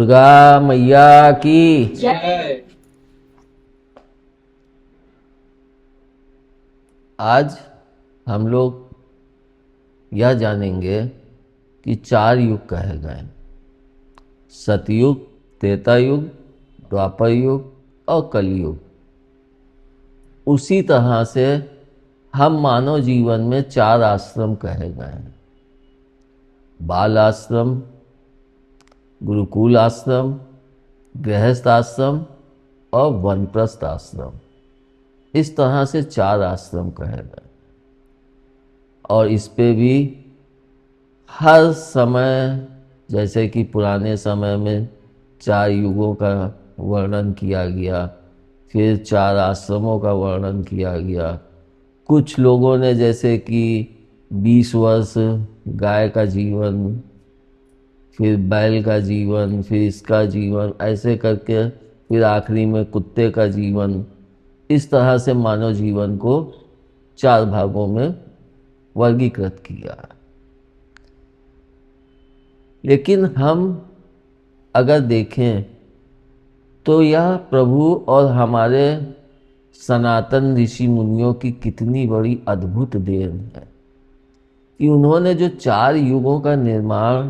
दुर्गा मैया की जय। आज हम लोग यह जानेंगे कि 4 युग कहे गए: सतयुग, त्रेता युग, द्वापर युग और कलयुग। उसी तरह से हम मानव जीवन में 4 आश्रम कहे गए हैं: बाल आश्रम, गुरुकुल आश्रम, गृहस्थ आश्रम और वानप्रस्थ आश्रम। इस तरह से 4 आश्रम कहे गए और इस पे भी हर समय, जैसे कि पुराने समय में 4 युगों का वर्णन किया गया, फिर 4 आश्रमों का वर्णन किया गया। कुछ लोगों ने जैसे कि 20 वर्ष गाय का जीवन, फिर बैल का जीवन, फिर इसका जीवन, ऐसे करके फिर आखिरी में कुत्ते का जीवन, इस तरह से मानव जीवन को 4 भागों में वर्गीकृत किया। लेकिन हम अगर देखें तो यह प्रभु और हमारे सनातन ऋषि मुनियों की कितनी बड़ी अद्भुत देन है कि उन्होंने जो 4 युगों का निर्माण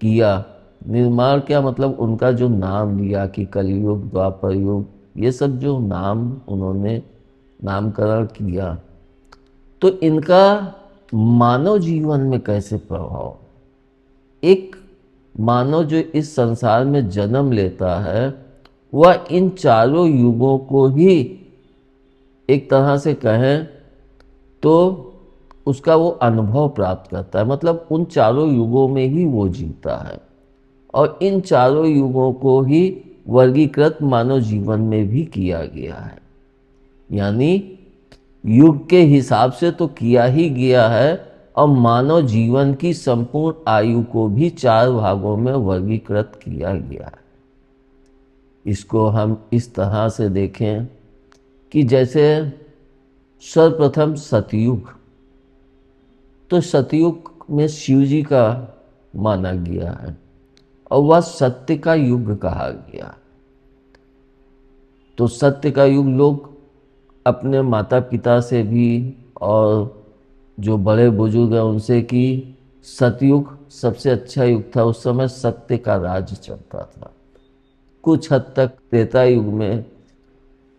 किया। निर्माण क्या मतलब, उनका जो नाम लिया कि कलयुग, द्वापर युग, ये सब जो नाम उन्होंने नामकरण किया, तो इनका मानव जीवन में कैसे प्रभाव। एक मानव जो इस संसार में जन्म लेता है वह इन चारों युगों को ही एक तरह से कहें तो उसका वो अनुभव प्राप्त करता है। मतलब उन चारों युगों में ही वो जीता है और इन चारों युगों को ही वर्गीकृत मानव जीवन में भी किया गया है। यानी युग के हिसाब से तो किया ही गया है और मानव जीवन की संपूर्ण आयु को भी 4 भागों में वर्गीकृत किया गया है। इसको हम इस तरह से देखें कि जैसे सर्वप्रथम सतयुग, तो सतयुग में शिव जी का माना गया है और वह सत्य का युग कहा गया। तो सत्य का युग लोग अपने माता पिता से भी और जो बड़े बुजुर्ग हैं उनसे कि सतयुग सबसे अच्छा युग था, उस समय सत्य का राज चलता था। कुछ हद तक त्रेता युग में,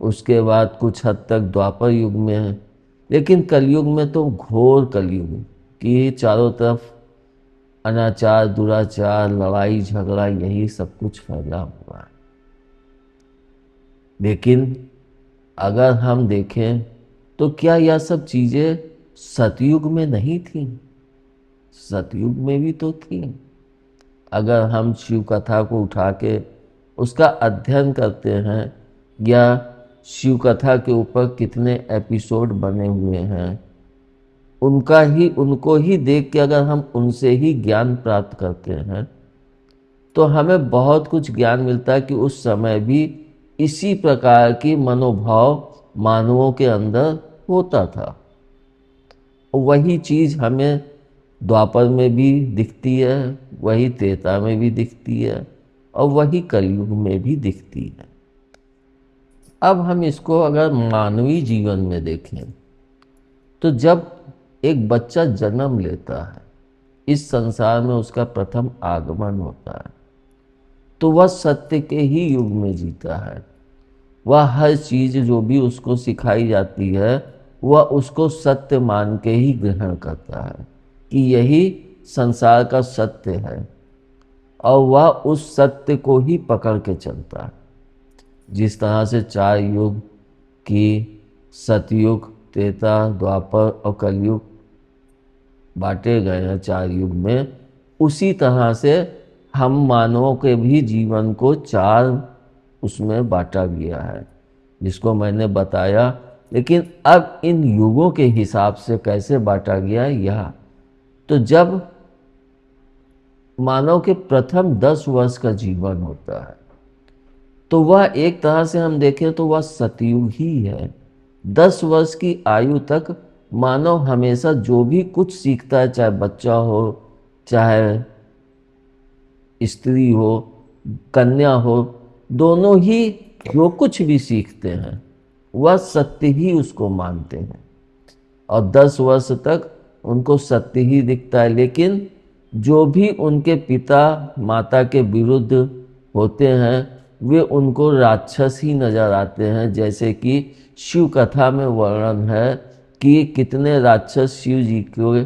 उसके बाद कुछ हद तक द्वापर युग में है, लेकिन कलयुग में तो घोर कलयुग कि चारों तरफ अनाचार, दुराचार, लड़ाई झगड़ा, यही सब कुछ फैला हुआ है। लेकिन अगर हम देखें तो क्या यह सब चीज़ें सतयुग में नहीं थीं? सतयुग में भी तो थी। अगर हम शिव कथा को उठा के उसका अध्ययन करते हैं या शिव कथा के ऊपर कितने एपिसोड बने हुए हैं, उनको ही देख के अगर हम उनसे ही ज्ञान प्राप्त करते हैं तो हमें बहुत कुछ ज्ञान मिलता है कि उस समय भी इसी प्रकार की मनोभाव मानवों के अंदर होता था। वही चीज़ हमें द्वापर में भी दिखती है, वही त्रेता में भी दिखती है और वही कलयुग में भी दिखती है। अब हम इसको अगर मानवीय जीवन में देखें तो जब एक बच्चा जन्म लेता है, इस संसार में उसका प्रथम आगमन होता है, तो वह सत्य के ही युग में जीता है। वह हर चीज़ जो भी उसको सिखाई जाती है वह उसको सत्य मान के ही ग्रहण करता है कि यही संसार का सत्य है और वह उस सत्य को ही पकड़ के चलता है। जिस तरह से 4 युग की सतयुग, त्रेता, द्वापर और कलयुग बांटे गए हैं 4 युग में, उसी तरह से हम मानवों के भी जीवन को 4 उसमें बांटा गया है, जिसको मैंने बताया। लेकिन अब इन युगों के हिसाब से कैसे बांटा गया यह, तो जब मानव के प्रथम 10 वर्ष का जीवन होता है तो वह एक तरह से हम देखें तो वह सतयुग ही है। 10 वर्ष की आयु तक मानव हमेशा जो भी कुछ सीखता है, चाहे बच्चा हो चाहे स्त्री हो, कन्या हो, दोनों ही जो कुछ भी सीखते हैं वह सत्य ही उसको मानते हैं और 10 वर्ष तक उनको सत्य ही दिखता है। लेकिन जो भी उनके पिता माता के विरुद्ध होते हैं वे उनको राक्षस ही नजर आते हैं। जैसे कि शिव कथा में वर्णन है कि कितने राक्षस शिव जी के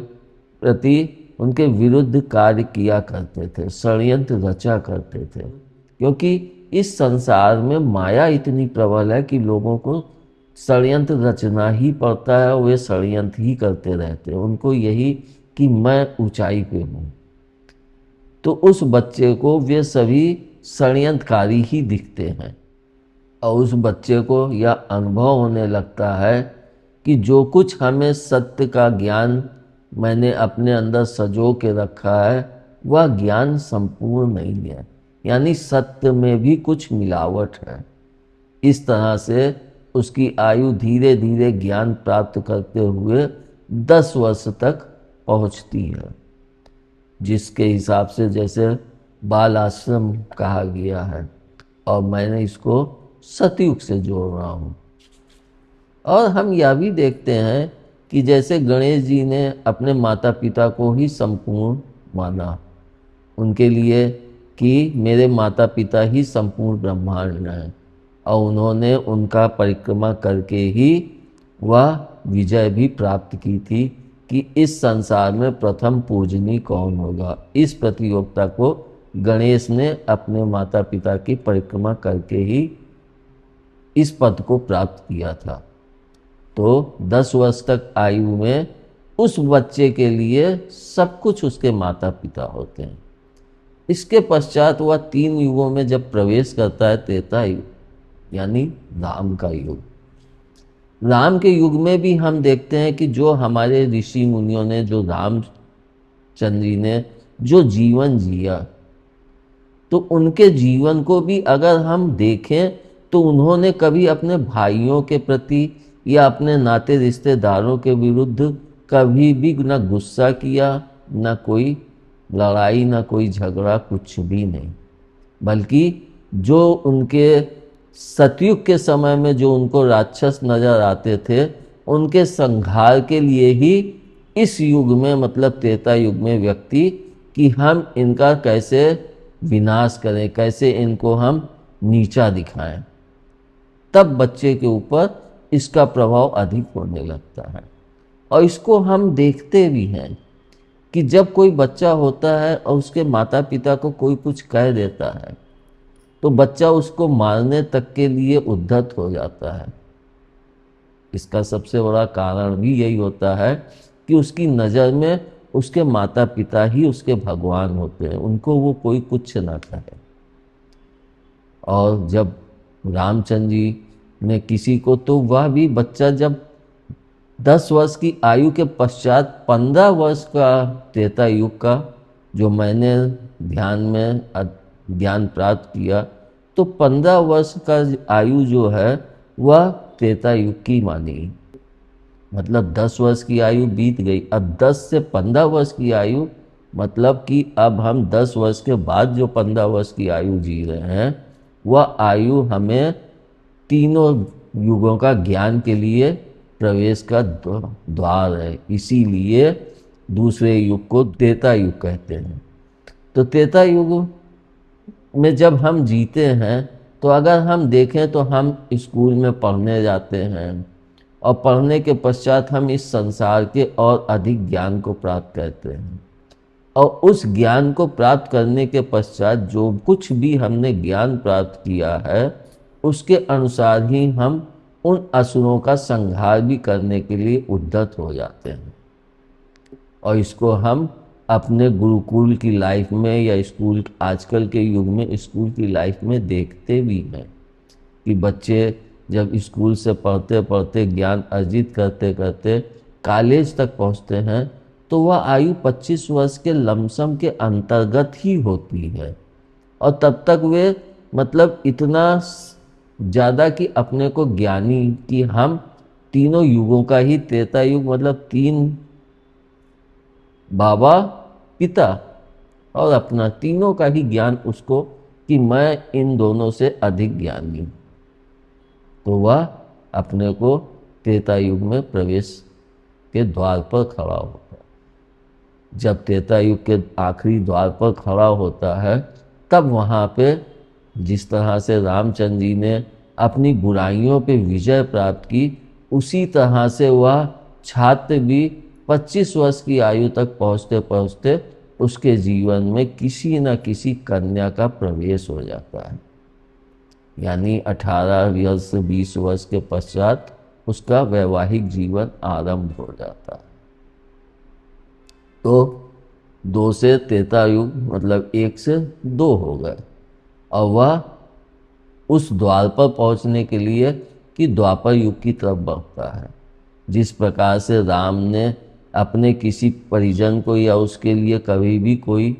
प्रति उनके विरुद्ध कार्य किया करते थे, षड्यंत्र रचा करते थे। क्योंकि इस संसार में माया इतनी प्रबल है कि लोगों को षड्यंत्र रचना ही पड़ता है और वे षड्यंत्र ही करते रहते हैं। उनको यही कि मैं ऊंचाई पे हूँ, तो उस बच्चे को वे सभी षड्यंत्रकारी ही दिखते हैं और उस बच्चे को यह अनुभव होने लगता है कि जो कुछ हमें सत्य का ज्ञान मैंने अपने अंदर सजो के रखा है वह ज्ञान संपूर्ण नहीं है, यानी सत्य में भी कुछ मिलावट है। इस तरह से उसकी आयु धीरे धीरे ज्ञान प्राप्त करते हुए 10 वर्ष तक पहुंचती है, जिसके हिसाब से जैसे बाल आश्रम कहा गया है और मैंने इसको सतयुग से जोड़ रहा हूँ। और हम यह भी देखते हैं कि जैसे गणेश जी ने अपने माता पिता को ही संपूर्ण माना, उनके लिए कि मेरे माता पिता ही संपूर्ण ब्रह्मांड हैं, और उन्होंने उनका परिक्रमा करके ही वह विजय भी प्राप्त की थी कि इस संसार में प्रथम पूजनीय कौन होगा। इस प्रतियोगिता को गणेश ने अपने माता पिता की परिक्रमा करके ही इस पद को प्राप्त किया था। तो 10 वर्ष तक आयु में उस बच्चे के लिए सब कुछ उसके माता पिता होते हैं। इसके पश्चात वह 3 युगों में जब प्रवेश करता है, त्रेता युग यानी राम का युग। राम के युग में भी हम देखते हैं कि जो हमारे ऋषि मुनियों ने, जो रामचंद्र जी ने जो जीवन जिया, तो उनके जीवन को भी अगर हम देखें तो उन्होंने कभी अपने भाइयों के प्रति या अपने नाते रिश्तेदारों के विरुद्ध कभी भी न गुस्सा किया, न कोई लड़ाई, न कोई झगड़ा, कुछ भी नहीं। बल्कि जो उनके सतयुग के समय में जो उनको राक्षस नजर आते थे, उनके संहार के लिए ही इस युग में, मतलब त्रेता युग में व्यक्ति कि हम इनका कैसे विनाश करें, कैसे इनको हम नीचा दिखाएं, तब बच्चे के ऊपर इसका प्रभाव अधिक होने लगता है। और इसको हम देखते भी हैं कि जब कोई बच्चा होता है और उसके माता पिता को कोई कुछ कह देता है तो बच्चा उसको मारने तक के लिए उद्धत हो जाता है। इसका सबसे बड़ा कारण भी यही होता है कि उसकी नज़र में उसके माता पिता ही उसके भगवान होते हैं, उनको वो कोई कुछ ना कहे। और जब रामचंद्र जी ने किसी को, तो वह भी बच्चा जब 10 वर्ष की आयु के पश्चात 15 वर्ष का त्रेता युग का जो मैंने ध्यान में ज्ञान प्राप्त किया, तो 15 वर्ष का आयु जो है वह त्रेता युग की मानी। मतलब 10 वर्ष की आयु बीत गई, अब 10 से 15 वर्ष की आयु, मतलब कि अब हम 10 वर्ष के बाद जो 15 वर्ष की आयु जी रहे हैं वह आयु हमें तीनों युगों का ज्ञान के लिए प्रवेश का द्वार है। इसीलिए दूसरे युग को त्रेता युग कहते हैं। तो त्रेता युग में जब हम जीते हैं तो अगर हम देखें तो हम स्कूल में पढ़ने जाते हैं और पढ़ने के पश्चात हम इस संसार के और अधिक ज्ञान को प्राप्त करते हैं, और उस ज्ञान को प्राप्त करने के पश्चात जो कुछ भी हमने ज्ञान प्राप्त किया है उसके अनुसार ही हम उन असुरों का संहार भी करने के लिए उद्यत हो जाते हैं। और इसको हम अपने गुरुकुल की लाइफ में या स्कूल, आजकल के युग में स्कूल की लाइफ में देखते भी हैं कि बच्चे जब स्कूल से पढ़ते पढ़ते ज्ञान अर्जित करते करते कॉलेज तक पहुंचते हैं तो वह आयु 25 वर्ष के लमसम के अंतर्गत ही होती है, और तब तक वे मतलब इतना ज़्यादा कि अपने को ज्ञानी कि हम तीनों युगों का ही, त्रेता युग मतलब 3 बाबा पिता और अपना तीनों का ही ज्ञान उसको कि मैं इन दोनों से अधिक ज्ञानी हूँ, तो वह अपने को त्रेता युग में प्रवेश के द्वार पर खड़ा होता है। जब त्रेता युग के आखिरी द्वार पर खड़ा होता है, तब वहाँ पे जिस तरह से रामचंद्र जी ने अपनी बुराइयों पे विजय प्राप्त की, उसी तरह से वह छात्र भी 25 वर्ष की आयु तक पहुँचते पहुँचते उसके जीवन में किसी न किसी कन्या का प्रवेश हो जाता है। यानी 18 वर्ष 20 वर्ष के पश्चात उसका वैवाहिक जीवन आरंभ हो जाता है। तो 2 से त्रेता युग मतलब 1 से 2 हो गए, और वह उस द्वार पर पहुंचने के लिए कि द्वापर युग की तरफ बढ़ता है। जिस प्रकार से राम ने अपने किसी परिजन को या उसके लिए कभी भी कोई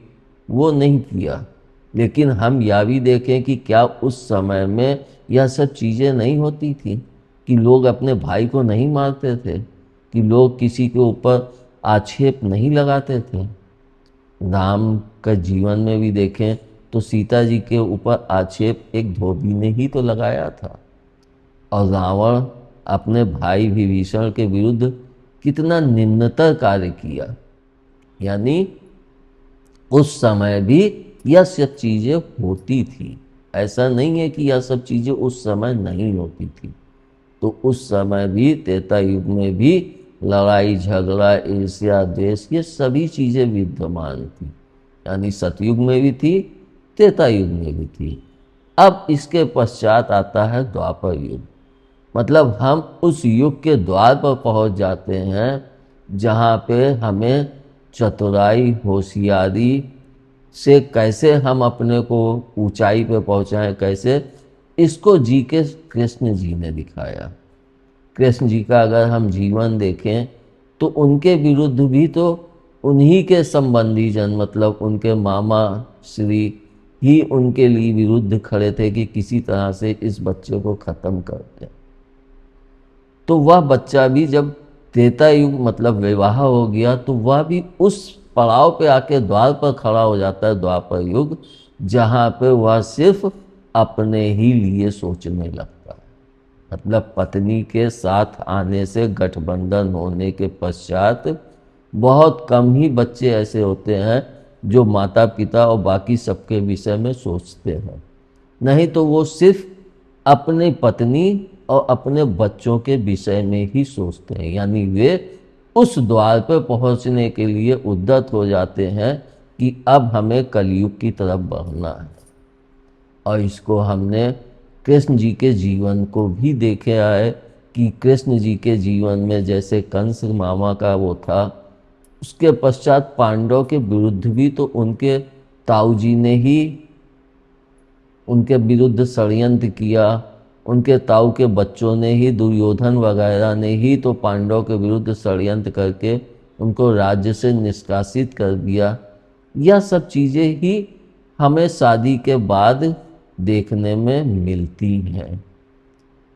वो नहीं किया, लेकिन हम यह भी देखें कि क्या उस समय में यह सब चीज़ें नहीं होती थी, कि लोग अपने भाई को नहीं मारते थे, कि लोग किसी के ऊपर आक्षेप नहीं लगाते थे। राम का जीवन में भी देखें तो सीता जी के ऊपर आक्षेप एक धोबी ने ही तो लगाया था, और रावण अपने भाई विभीषण के विरुद्ध कितना निम्नतर कार्य किया। यानी उस समय भी यह सब चीज़ें होती थी, ऐसा नहीं है कि यह सब चीज़ें उस समय नहीं होती थी। तो उस समय भी त्रेता युग में भी लड़ाई झगड़ा ईर्ष्या द्वेष ये सभी चीज़ें विद्यमान थी। यानी सतयुग में भी थी, त्रेता युग में भी थी। अब इसके पश्चात आता है द्वापर युग, मतलब हम उस युग के द्वार पर पहुंच जाते हैं जहाँ पे हमें चतुराई होशियारी से कैसे हम अपने को ऊंचाई पे पहुँचाएं, कैसे, इसको जी के कृष्ण जी ने दिखाया। कृष्ण जी का अगर हम जीवन देखें तो उनके विरुद्ध भी तो उन्हीं के संबंधी जन मतलब उनके मामा श्री ही उनके लिए विरुद्ध खड़े थे कि किसी तरह से इस बच्चे को खत्म कर दें। तो वह बच्चा भी जब त्रेता युग मतलब विवाह हो गया तो वह भी उस पड़ाव पे आके द्वार पर खड़ा हो जाता है, द्वापर युग, जहाँ पे वह सिर्फ अपने ही लिए सोचने लगता है। मतलब पत्नी के साथ आने से गठबंधन होने के पश्चात बहुत कम ही बच्चे ऐसे होते हैं जो माता पिता और बाकी सबके विषय में सोचते हैं, नहीं तो वो सिर्फ अपनी पत्नी और अपने बच्चों के विषय में ही सोचते हैं। यानी वे उस द्वार पर पहुंचने के लिए उद्यत हो जाते हैं कि अब हमें कलयुग की तरफ बढ़ना है। और इसको हमने कृष्ण जी के जीवन को भी देखे आए कि कृष्ण जी के जीवन में जैसे कंस मामा का वो था, उसके पश्चात पांडव के विरुद्ध भी तो उनके ताऊ जी ने ही उनके विरुद्ध षड्यंत्र किया, उनके ताऊ के बच्चों ने ही, दुर्योधन वगैरह ने ही तो पांडव के विरुद्ध षड्यंत्र करके उनको राज्य से निष्कासित कर दिया। यह सब चीज़ें ही हमें शादी के बाद देखने में मिलती हैं।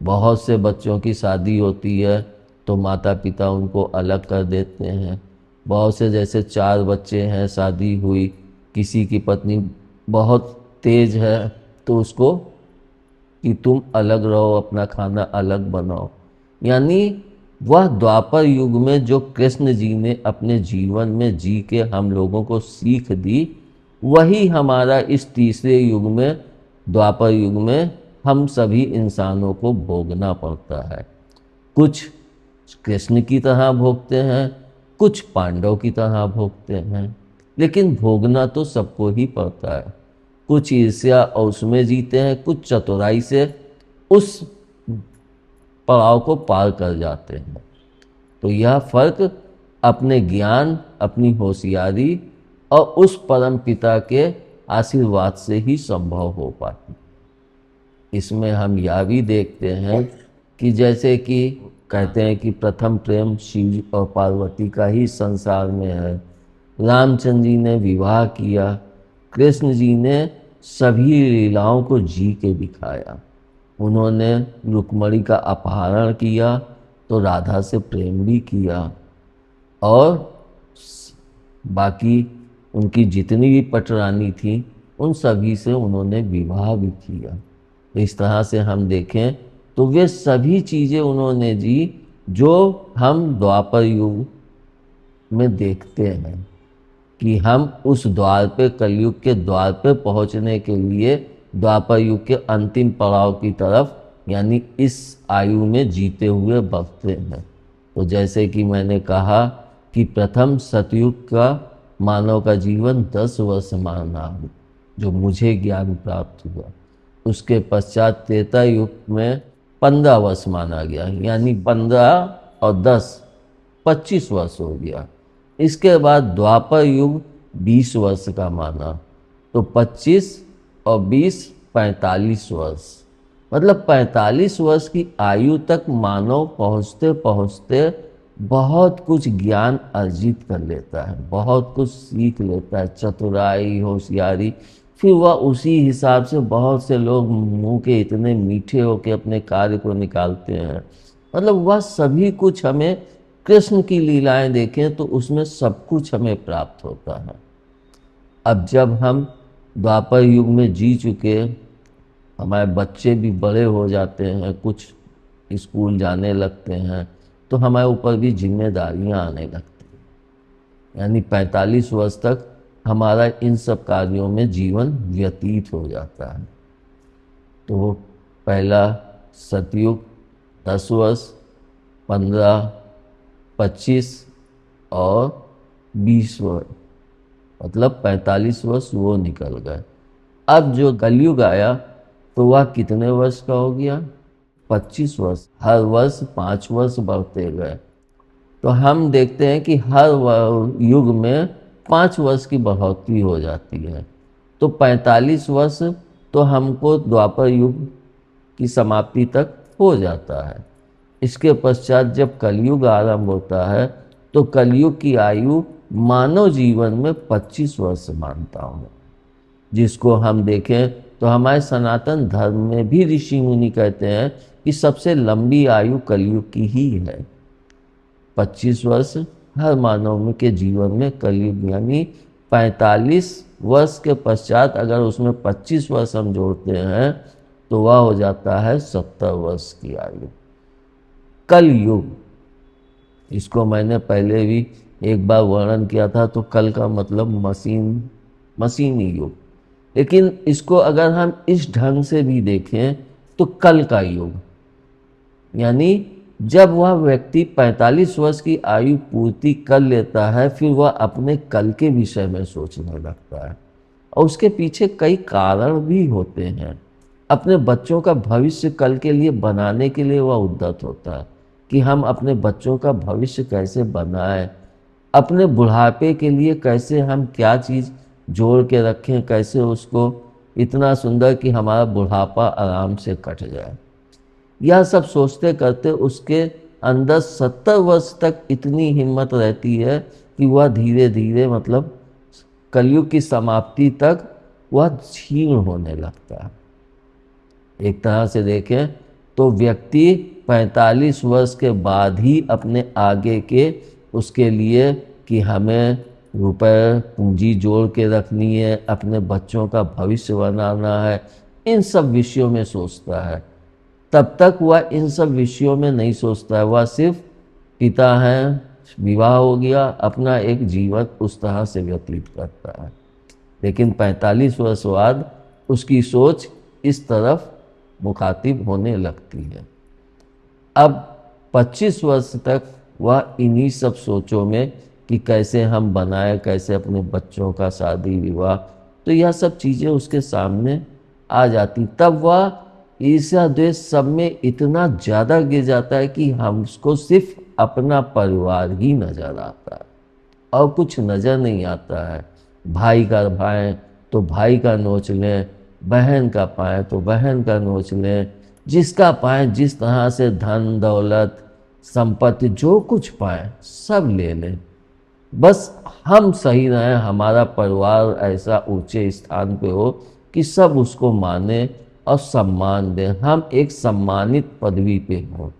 बहुत से बच्चों की शादी होती है तो माता पिता उनको अलग कर देते हैं। बहुत से जैसे 4 बच्चे हैं, शादी हुई, किसी की पत्नी बहुत तेज है तो उसको कि तुम अलग रहो, अपना खाना अलग बनाओ। यानी वह द्वापर युग में जो कृष्ण जी ने अपने जीवन में जी के हम लोगों को सीख दी, वही हमारा इस तीसरे युग में द्वापर युग में हम सभी इंसानों को भोगना पड़ता है। कुछ कृष्ण की तरह भोगते हैं, कुछ पांडव की तरह भोगते हैं, लेकिन भोगना तो सबको ही पड़ता है। कुछ ईर्ष्या और उसमें जीते हैं, कुछ चतुराई से उस पड़ाव को पार कर जाते हैं। तो यह फर्क अपने ज्ञान, अपनी होशियारी और उस परम पिता के आशीर्वाद से ही संभव हो पाती। इसमें हम यह भी देखते हैं कि जैसे कि कहते हैं कि प्रथम प्रेम शिव और पार्वती का ही संसार में है। रामचंद्र जी ने विवाह किया, कृष्ण जी ने सभी लीलाओं को जी के दिखाया। उन्होंने रुक्मणी का अपहरण किया तो राधा से प्रेम भी किया, और बाकी उनकी जितनी भी पटरानी थी उन सभी से उन्होंने विवाह भी किया। तो इस तरह से हम देखें तो वे सभी चीज़ें उन्होंने जी जो हम द्वापर युग में देखते हैं कि हम उस द्वार पे, कलयुग के द्वार पे पहुंचने के लिए द्वापर युग के अंतिम पड़ाव की तरफ, यानी इस आयु में जीते हुए बढ़ते हैं। तो जैसे कि मैंने कहा कि प्रथम सतयुग का मानव का जीवन 10 वर्ष माना, जो मुझे ज्ञान प्राप्त हुआ। उसके पश्चात त्रेता युग में 15 वर्ष माना गया, यानी 15 और 10 25 वर्ष हो गया। इसके बाद द्वापर युग 20 वर्ष का माना, तो 25 और 20 45 वर्ष, मतलब 45 वर्ष की आयु तक मानव पहुँचते पहुँचते बहुत कुछ ज्ञान अर्जित कर लेता है, बहुत कुछ सीख लेता है, चतुराई, होशियारी। फिर वह उसी हिसाब से, बहुत से लोग मुंह के इतने मीठे होकर अपने कार्य को निकालते हैं। मतलब वह सभी कुछ हमें, कृष्ण की लीलाएं देखें तो उसमें सब कुछ हमें प्राप्त होता है। अब जब हम द्वापर युग में जी चुके, हमारे बच्चे भी बड़े हो जाते हैं, कुछ स्कूल जाने लगते हैं, तो हमारे ऊपर भी जिम्मेदारियां आने लगती हैं। यानी 45 वर्ष तक हमारा इन सब कार्यों में जीवन व्यतीत हो जाता है। तो पहला सतयुग 10 वर्ष, 15, 25 और 20 वर्ष, मतलब 45 वर्ष वो निकल गए। अब जो कलयुग आया तो वह कितने वर्ष का हो गया? 25 वर्ष। हर वर्ष 5 वर्ष बढ़ते गए। तो हम देखते हैं कि हर युग में 5 वर्ष की बढ़ोतरी हो जाती है। तो 45 वर्ष तो हमको द्वापर युग की समाप्ति तक हो जाता है। इसके पश्चात जब कलयुग आरंभ होता है तो कलयुग की आयु मानव जीवन में 25 वर्ष मानता हूँ, जिसको हम देखें तो हमारे सनातन धर्म में भी ऋषि मुनि कहते हैं कि सबसे लंबी आयु कलयुग की ही है। 25 वर्ष हर मानव के जीवन में कलयुग, यानी 45 वर्ष के पश्चात अगर उसमें 25 वर्ष हम जोड़ते हैं तो वह हो जाता है 70 वर्ष की आयु। कलयुग, इसको मैंने पहले भी एक बार वर्णन किया था। तो कल का मतलब मशीनी युग। लेकिन इसको अगर हम इस ढंग से भी देखें तो कल का युग, यानी जब वह व्यक्ति 45 वर्ष की आयु पूर्ति कर लेता है, फिर वह अपने कल के विषय में सोचने लगता है। और उसके पीछे कई कारण भी होते हैं। अपने बच्चों का भविष्य कल के लिए बनाने के लिए वह उद्यत होता है कि हम अपने बच्चों का भविष्य कैसे बनाएं, अपने बुढ़ापे के लिए कैसे हम क्या चीज़ जोड़ के रखें, कैसे उसको इतना सुंदर कि हमारा बुढ़ापा आराम से कट जाए। यह सब सोचते करते उसके अंदर 70 वर्ष तक इतनी हिम्मत रहती है कि वह धीरे धीरे, मतलब कलयुग की समाप्ति तक वह क्षीण होने लगता है। एक तरह से देखें तो व्यक्ति 45 वर्ष के बाद ही अपने आगे के उसके लिए कि हमें रुपए पूंजी जोड़ के रखनी है, अपने बच्चों का भविष्य बनाना है, इन सब विषयों में सोचता है। तब तक वह इन सब विषयों में नहीं सोचता है, वह सिर्फ पिता हैं, विवाह हो गया, अपना एक जीवन उस तरह से व्यतीत करता है। लेकिन 45 वर्ष बाद उसकी सोच इस तरफ मुखातिब होने लगती है। अब 25 वर्ष तक वह इन्हीं सब सोचों में कि कैसे हम बनाए, कैसे अपने बच्चों का शादी विवाह, तो यह सब चीज़ें उसके सामने आ जाती। तब वह ईर्ष्या द्वेष सब में इतना ज़्यादा गिर जाता है कि हमको सिर्फ अपना परिवार ही नज़र आता है और कुछ नज़र नहीं आता है। भाई का भाई तो भाई का नोच लें, बहन का पाएँ तो बहन का नोच लें, जिसका पाएँ जिस तरह से धन दौलत संपत्ति जो कुछ पाएँ सब ले लें, बस हम सही रहें, हमारा परिवार ऐसा ऊंचे स्थान पे हो कि सब उसको माने और सम्मान दें, हम एक सम्मानित पदवी पे हों।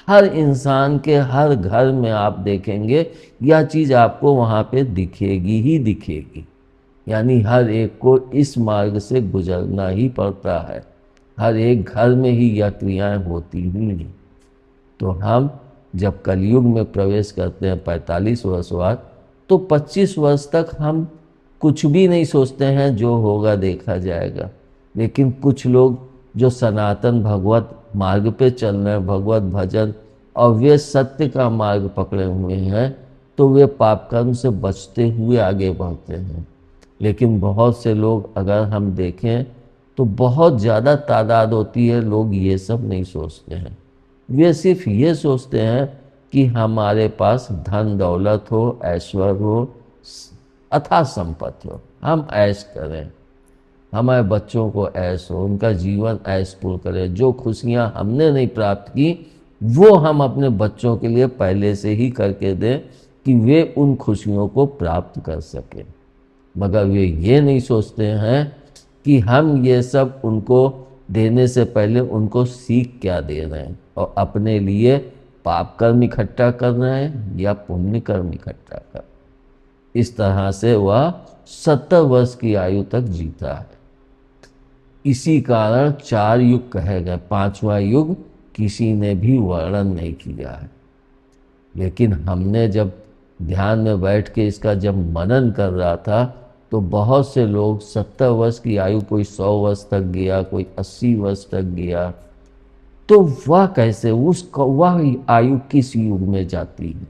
हर इंसान के हर घर में आप देखेंगे यह चीज़ आपको वहाँ पे दिखेगी ही दिखेगी। यानी हर एक को इस मार्ग से गुजरना ही पड़ता है। हर एक घर में ही यह क्रियाएं होती ही नहीं। तो हम जब कलयुग में प्रवेश करते हैं 45 वर्ष बाद, तो 25 वर्ष तक हम कुछ भी नहीं सोचते हैं, जो होगा देखा जाएगा। लेकिन कुछ लोग जो सनातन भगवत मार्ग पे चल रहे हैं, भगवत भजन और वे सत्य का मार्ग पकड़े हुए हैं, तो वे पाप कर्म से बचते हुए आगे बढ़ते हैं। लेकिन बहुत से लोग अगर हम देखें तो बहुत ज़्यादा तादाद होती है, लोग ये सब नहीं सोचते हैं। वे सिर्फ ये सोचते हैं कि हमारे पास धन दौलत हो, ऐश्वर्य हो, अथाह संपत्ति हो, हम ऐश करें, हमारे बच्चों को ऐश हो, उनका जीवन ऐशपूर्ण करें। जो खुशियां हमने नहीं प्राप्त की वो हम अपने बच्चों के लिए पहले से ही करके दें कि वे उन खुशियों को प्राप्त कर सकें। मगर वे ये नहीं सोचते हैं कि हम ये सब उनको देने से पहले उनको सीख क्या दे रहे हैं, और अपने लिए पाप कर्म इकट्ठा कर रहे हैं या पुण्य कर्म इकट्ठा कर रहे हैं। इस तरह से वह 70 वर्ष की आयु तक जीता है। इसी कारण 4 युग कहे गए, 5वां युग किसी ने भी वर्णन नहीं किया है। लेकिन हमने जब ध्यान में बैठ के इसका जब मनन कर रहा था, तो बहुत से लोग 70 वर्ष की आयु, कोई 100 वर्ष तक गया, कोई 80 वर्ष तक गया। तो वह कैसे, वह आयु किस युग में जाती है?